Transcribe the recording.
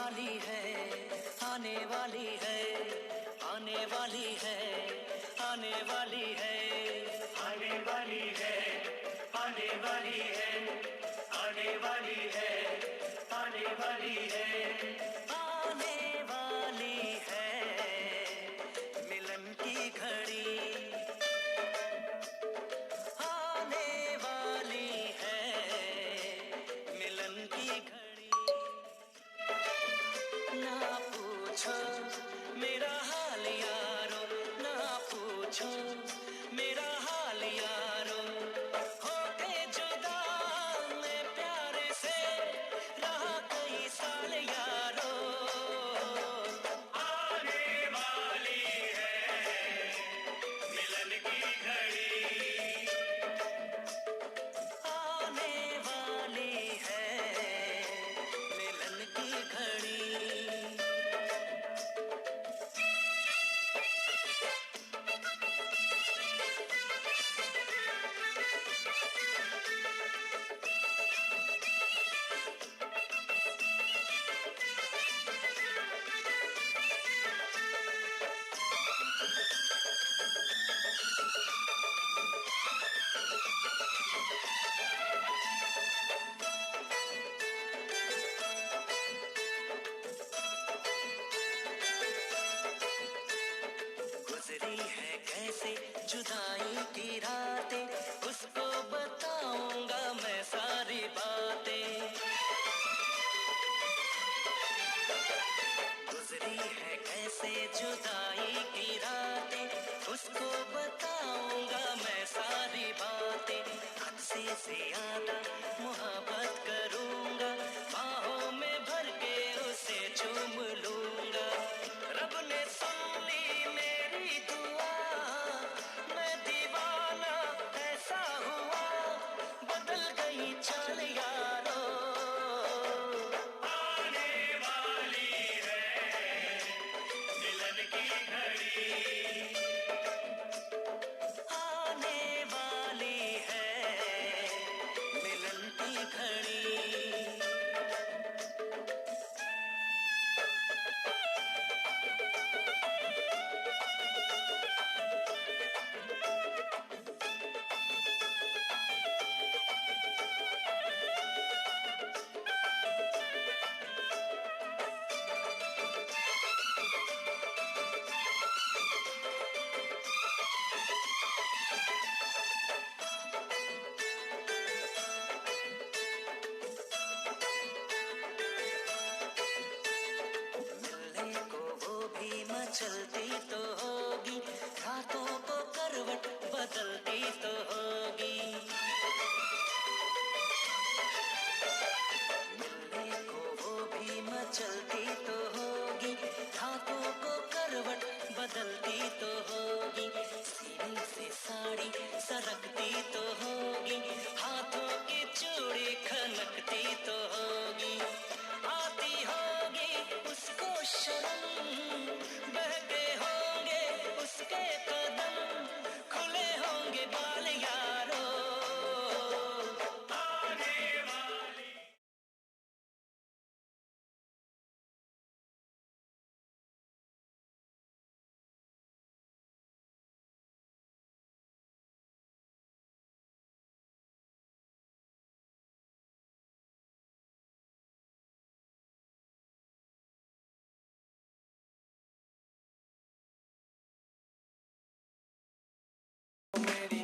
वाली है, आने वाली है, आने वाली है, आने वाली है, आने वाली है, आने वाली है, आने वाली है, आने वाली है, आने वाली है मिलन की घड़ी, आने वाली है मिलन की घड़ी। ना पूछो मेरा हाल यारो, ना पूछो मेरा हाल यारो, होके जुदा मैं प्यारे से रहा कई साल यारो। आने वाली है मिलन की घड़ी, आने वाली है मिलन की घड़ी। गुजरी है कैसे जुदाई की रातें, उसको बताऊंगा मैं सारी बातें। गुजरी है कैसे जुदाई की रातें, उसको बताऊंगा मैं सारी बातें। हद से ज्यादा मोहब्बत करूंगा, बाहों में भर के उसे चूम लूंगा। रब ने सुन ली मेरी दुआ, मैं दीवाना ऐसा हुआ, बदल गई चाल यारो। आने वाली है मिलन की घड़ी, आने वाली है मिलन की घड़ी। मिलने को वो भी मचलती तो होगी, रातों को करवट बदलती तो होगी। मिलने को वो भी मचलती तो होगी, रातों को करवट बदलती तो होगी। सीने से साड़ी सरकती तो होगी, हाथों की चूड़ी खनकती तो होगी। आती होगी उसको शर्म, बहके होंगे उसके कदम, खुले होंगे बाल यारो। आने वाली मेरी